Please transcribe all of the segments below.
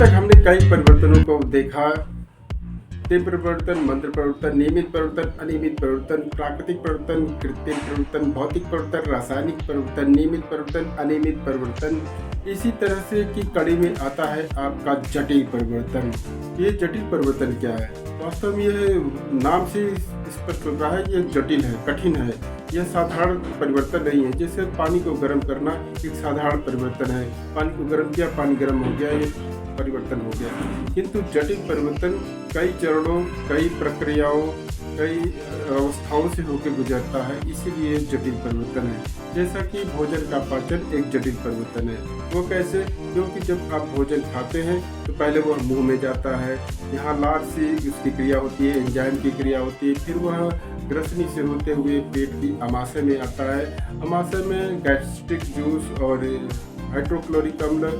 तक हमने कई परिवर्तनों को देखा। तीव्र परिवर्तन, मंत्र परिवर्तन, नियमित परिवर्तन, अनियमित परिवर्तन, प्राकृतिक परिवर्तन, कृत्रिम परिवर्तन, भौतिक परिवर्तन, रासायनिक परिवर्तन, नियमित परिवर्तन, अनियमित परिवर्तन। इसी तरह से की कड़ी में आता है आपका जटिल परिवर्तन। ये जटिल परिवर्तन क्या है? वास्तव में यह नाम से स्पष्ट होता है कि यह जटिल है, कठिन है। यह साधारण परिवर्तन नहीं है। जैसे पानी को गर्म करना एक साधारण परिवर्तन है। पानी को गर्म किया, पानी गर्म हो गया, ये परिवर्तन हो गया। किंतु जटिल परिवर्तन कई चरणों, कई प्रक्रियाओं, कई अवस्थाओं से होकर गुजरता है, इसीलिए जटिल परिवर्तन है। जैसा कि भोजन का पाचन एक जटिल परिवर्तन है। वो कैसे? क्योंकि जब आप भोजन खाते हैं तो पहले वह मुंह में जाता है, यहाँ लार से उसकी क्रिया होती है, एंजाइम की क्रिया होती है, फिर वह ग्रसनी से होते हुए पेट की अमाशय में आता है। अमाशय में गैस्ट्रिक जूस और हाइड्रोक्लोरिक अम्ल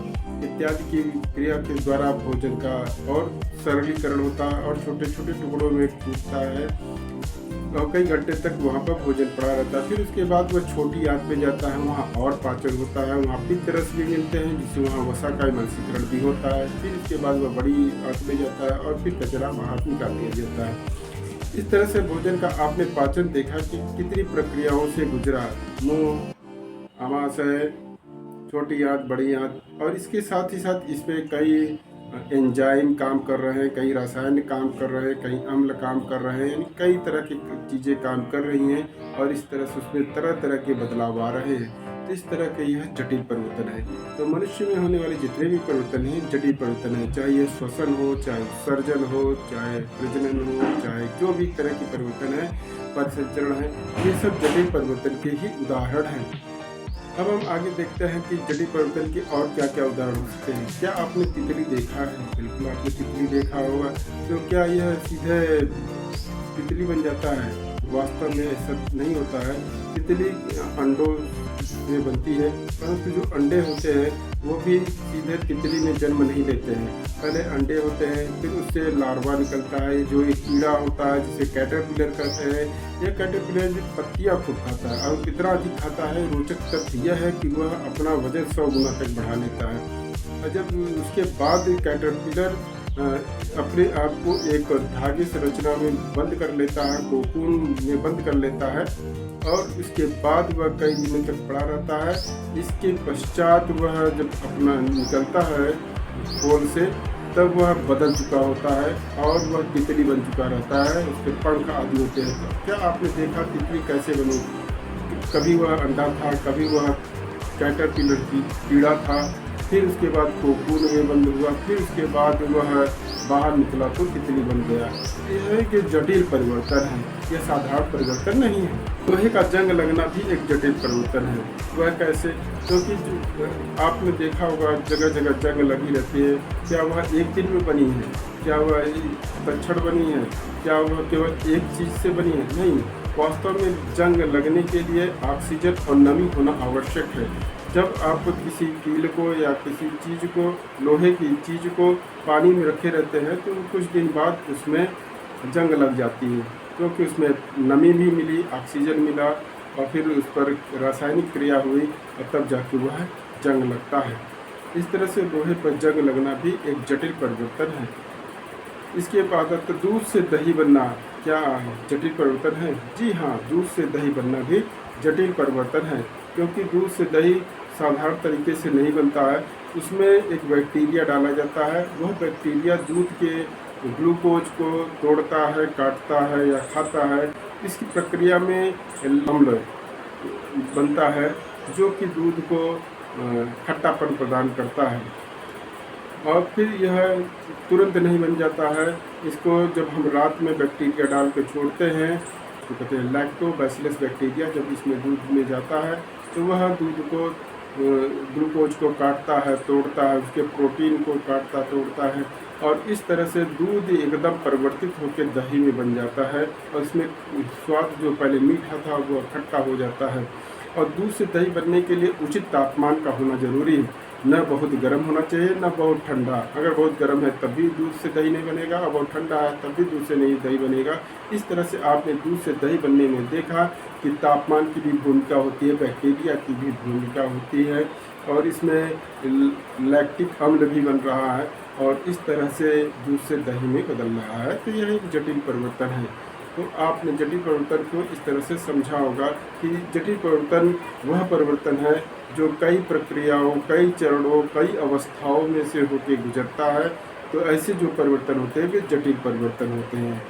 इत्यादि की क्रिया के द्वारा भोजन का और सरलीकरण होता है और छोटे छोटे टुकड़ों में टूटता है और कई घंटे तक वहाँ पर भोजन पड़ा रहता है। फिर उसके बाद वह छोटी आंत में जाता है, वहाँ और पाचन होता है, वहाँ पित्त रस भी मिलते हैं जिससे वहाँ वसा का एमल्सीकरण भी होता है। फिर उसके बाद वह बड़ी आंत में जाता है और फिर कचरा बाहर निकाल दिया जाता है। इस तरह से भोजन का आपने पाचन देखा कि कितनी प्रक्रियाओं से गुजरा। मुँह, अमाशय, छोटी आंत, बड़ी आंत, और इसके साथ ही साथ इसमें कई एंजाइम काम कर रहे हैं, कई रसायन काम कर रहे हैं, कई अम्ल काम कर रहे हैं, यानी कई तरह की चीज़ें काम कर रही हैं और इस तरह से उसमें तरह तरह के बदलाव आ रहे हैं। तो इस तरह का यह जटिल परिवर्तन है। तो मनुष्य में होने वाले जितने भी परिवर्तन हैं जटिल परिवर्तन है, चाहे ये श्वसन हो, चाहे उत्सर्जन हो, चाहे प्रजनन हो, चाहे जो भी तरह की परिवर्तन है, परिसंचरण है, ये सब जटिल परिवर्तन के ही उदाहरण हैं। अब हम आगे देखते हैं कि जटिल परिवर्तन के और क्या क्या उदाहरण हो सकते हैं। क्या आपने तितली देखा है? बिल्कुल आपने तितली देखा होगा। तो क्या यह सीधे तितली बन जाता है? वास्तव में ऐसा नहीं होता है। तितली अंडों से बनती है, परंतु जो अंडे होते हैं वो भी सीधे तितली में जन्म नहीं लेते हैं। पहले अंडे होते हैं, फिर उससे लार्वा निकलता है जो एक कीड़ा होता है जिसे कैटरपिलर कहते हैं। यह कैटरपिलर पत्तियां खूब खाता है और कितना अधिक खाता है, रोचक तथ्य यह है कि वह अपना वजन 100 गुना तक बढ़ा लेता है। और जब उसके बाद कैटरपिलर अपने आप को एक धागे संरचना में बंद कर लेता है, कोकून में बंद कर लेता है और इसके बाद वह कई दिनों तक पड़ा रहता है। इसके पश्चात वह जब अपना निकलता है खोल से, तब वह बदल चुका होता है और वह तितली बन चुका रहता है। उसके पंख आदि होते हैं। तो क्या आपने देखा तितली कैसे बनी? कभी वह अंडा था, कभी वह कैटरपिलर की कीड़ा था, फिर उसके बाद कोकून में बंद हुआ, फिर उसके बाद वह बाहर निकला तो तितली बन गया। यह है कि जटिल परिवर्तन है, यह साधारण परिवर्तन नहीं है। लोहे का जंग लगना भी एक जटिल परिवर्तन है। वह कैसे? क्योंकि आपने देखा होगा जगह जगह जंग लगी रहती है। क्या वह एक दिन में बनी है? क्या वह तक्षण बनी है? क्या वह केवल एक चीज़ से बनी है? नहीं, वास्तव में जंग लगने के लिए ऑक्सीजन और नमी होना आवश्यक है। जब आप किसी कील को या किसी चीज़ को, लोहे की चीज़ को पानी में रखे रहते हैं तो कुछ दिन बाद उसमें जंग लग जाती है, क्योंकि उसमें नमी भी मिली, ऑक्सीजन मिला और फिर उस पर रासायनिक क्रिया हुई और तब जाके वह जंग लगता है। इस तरह से लोहे पर जंग लगना भी एक जटिल परिवर्तन है। इसके बाद तो दूध से दही बनना क्या जटिल परिवर्तन है? जी हाँ, दूध से दही बनना भी जटिल परिवर्तन है, क्योंकि दूध से दही साधारण तरीके से नहीं बनता है। उसमें एक बैक्टीरिया डाला जाता है। वह बैक्टीरिया दूध के ग्लूकोज को तोड़ता है, काटता है या खाता है। इसकी प्रक्रिया में अम्ल बनता है जो कि दूध को खट्टापन प्रदान करता है। और फिर यह तुरंत नहीं बन जाता है। इसको जब हम रात में बैक्टीरिया डाल के छोड़ते हैं तो कहते हैं लैक्टोबैसिलस बैक्टीरिया, जब इसमें दूध में जाता है तो वह दूध को ग्लूकोज को काटता है, तोड़ता है, उसके प्रोटीन को काटता तोड़ता है और इस तरह से दूध एकदम परिवर्तित होकर दही में बन जाता है और इसमें स्वाद जो पहले मीठा था वो खट्टा हो जाता है। और दूध से दही बनने के लिए उचित तापमान का होना जरूरी है। न बहुत गर्म होना चाहिए, न बहुत ठंडा। अगर बहुत गर्म है तब भी दूध से दही नहीं बनेगा और बहुत ठंडा है तब भी दूध से नहीं दही बनेगा। इस तरह से आपने दूध से दही बनने में देखा कि तापमान की भी भूमिका होती है, बैक्टीरिया की भी भूमिका होती है और इसमें लैक्टिक अम्ल भी बन रहा है और इस तरह से दूध से दही में बदल रहा है। तो यह एक जटिल परिवर्तन है। तो आपने जटिल परिवर्तन को इस तरह से समझा होगा कि जटिल परिवर्तन वह परिवर्तन है जो कई प्रक्रियाओं, कई चरणों, कई अवस्थाओं में से होकर गुजरता है। तो ऐसे जो परिवर्तन होते हैं वे जटिल परिवर्तन होते हैं।